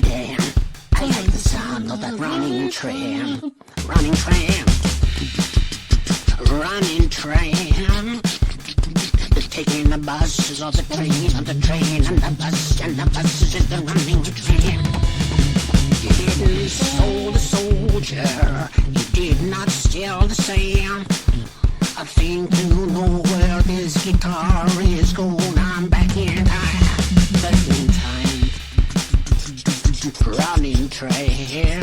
I like the sound of that running tram. Running tram. Running tram. Taking the buses or the train or the train and the bus and the buses is the running tram. He didn't sold a soldier. He did not steal the same. I think you know where this guitar is going. I'm back in time. Back in time. Running tram.